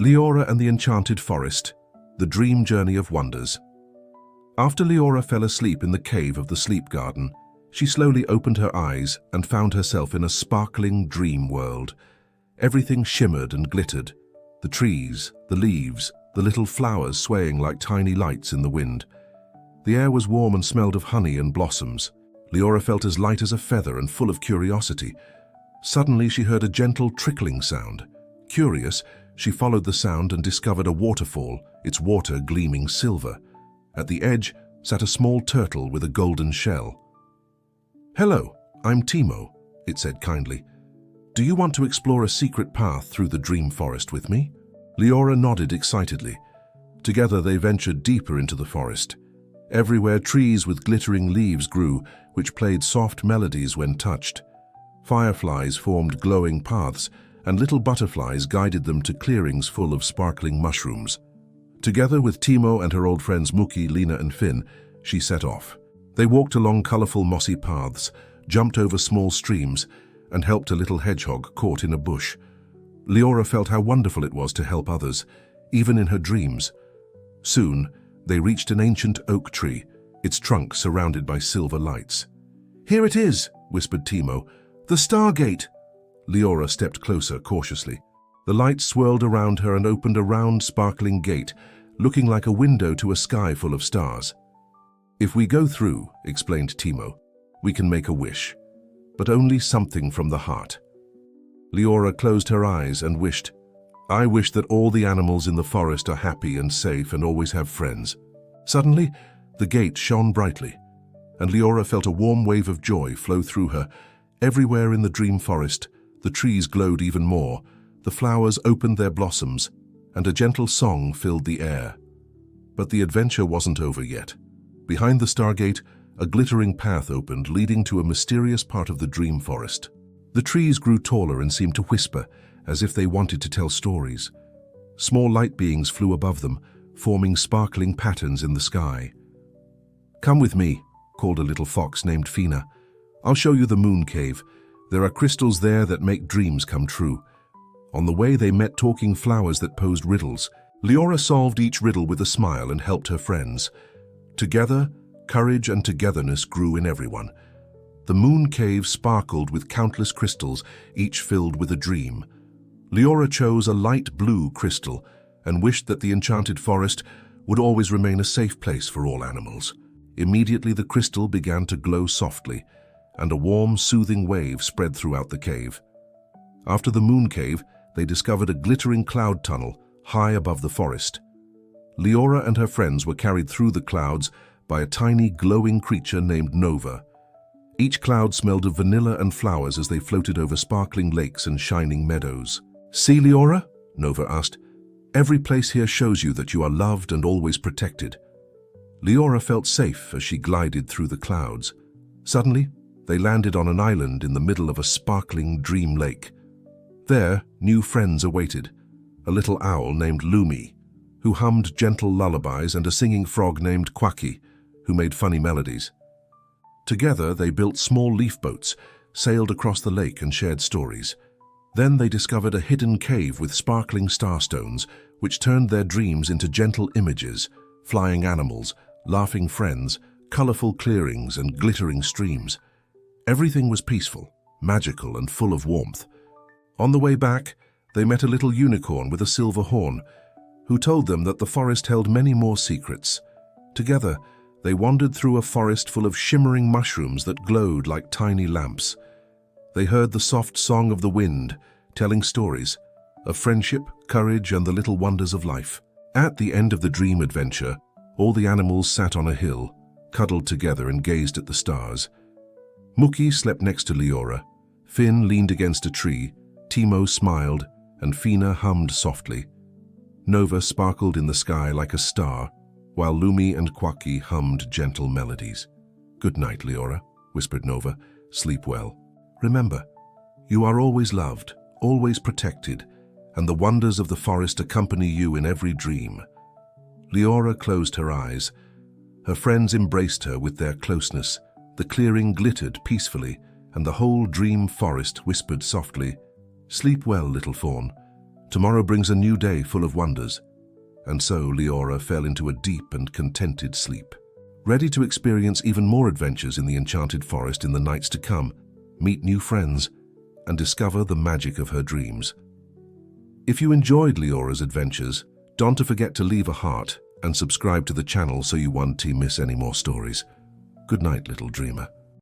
Liora and the Enchanted Forest, the dream journey of wonders. After Liora fell asleep in the cave of the sleep garden, she slowly opened her eyes and found herself in a sparkling dream world. Everything shimmered and glittered. The trees, the leaves, the little flowers swaying like tiny lights in the wind. The air was warm and smelled of honey and blossoms. Liora felt as light as a feather and full of curiosity. Suddenly she heard a gentle trickling sound. Curious, she followed the sound and discovered a waterfall, its water gleaming silver. At the edge sat a small turtle with a golden shell. "Hello, I'm Timo," it said kindly. "Do you want to explore a secret path through the dream forest with me?" Liora nodded excitedly. Together they ventured deeper into the forest. Everywhere trees with glittering leaves grew, which played soft melodies when touched. Fireflies formed glowing paths, and little butterflies guided them to clearings full of sparkling mushrooms. Together with Timo and her old friends Muki, Lena and Finn, she set off. They walked along colorful mossy paths, jumped over small streams, and helped a little hedgehog caught in a bush. Liora felt how wonderful it was to help others, even in her dreams. Soon, they reached an ancient oak tree, its trunk surrounded by silver lights. "Here it is," whispered Timo. "The Stargate." Liora stepped closer cautiously. The lights swirled around her and opened a round, sparkling gate, looking like a window to a sky full of stars. "If we go through," explained Timo, "we can make a wish, but only something from the heart." Liora closed her eyes and wished, "I wish that all the animals in the forest are happy and safe and always have friends." Suddenly, the gate shone brightly, and Liora felt a warm wave of joy flow through her. Everywhere in the dream forest, the trees glowed even more, the flowers opened their blossoms, and a gentle song filled the air. But the adventure wasn't over yet. Behind the Stargate, a glittering path opened, leading to a mysterious part of the dream forest. The trees grew taller and seemed to whisper, as if they wanted to tell stories. Small light beings flew above them, forming sparkling patterns in the sky. "Come with me," called a little fox named Fina. "I'll show you the moon cave. There are crystals there that make dreams come true." On the way, they met talking flowers that posed riddles. Liora solved each riddle with a smile and helped her friends. Together, courage and togetherness grew in everyone. The moon cave sparkled with countless crystals, each filled with a dream. Liora chose a light blue crystal and wished that the enchanted forest would always remain a safe place for all animals. Immediately the crystal began to glow softly, and a warm, soothing wave spread throughout the cave. After the moon cave, they discovered a glittering cloud tunnel high above the forest. Liora and her friends were carried through the clouds by a tiny, glowing creature named Nova. Each cloud smelled of vanilla and flowers as they floated over sparkling lakes and shining meadows. "See, Liora?" Nova asked. "Every place here shows you that you are loved and always protected." Liora felt safe as she glided through the clouds. Suddenly, they landed on an island in the middle of a sparkling dream lake. There, new friends awaited, a little owl named Lumi, who hummed gentle lullabies, and a singing frog named Quacky, who made funny melodies. Together, they built small leaf boats, sailed across the lake and shared stories. Then they discovered a hidden cave with sparkling starstones, which turned their dreams into gentle images, flying animals, laughing friends, colorful clearings and glittering streams. Everything was peaceful, magical and full of warmth. On the way back, they met a little unicorn with a silver horn, who told them that the forest held many more secrets. Together, they wandered through a forest full of shimmering mushrooms that glowed like tiny lamps. They heard the soft song of the wind, telling stories of friendship, courage, and the little wonders of life. At the end of the dream adventure, all the animals sat on a hill, cuddled together and gazed at the stars. Muki slept next to Liora, Finn leaned against a tree, Timo smiled, and Fina hummed softly. Nova sparkled in the sky like a star, while Lumi and Quacky hummed gentle melodies. "Good night, Liora," whispered Nova. "Sleep well. Remember, you are always loved, always protected, and the wonders of the forest accompany you in every dream." Liora closed her eyes. Her friends embraced her with their closeness. The clearing glittered peacefully, and the whole dream forest whispered softly, "Sleep well, little fawn. Tomorrow brings a new day full of wonders. And so Liora fell into a deep and contented sleep. Ready to experience even more adventures in the Enchanted Forest in the nights to come, meet new friends, and discover the magic of her dreams. If you enjoyed Liora's adventures, don't forget to leave a heart and subscribe to the channel so you won't miss any more stories. Good night, little dreamer.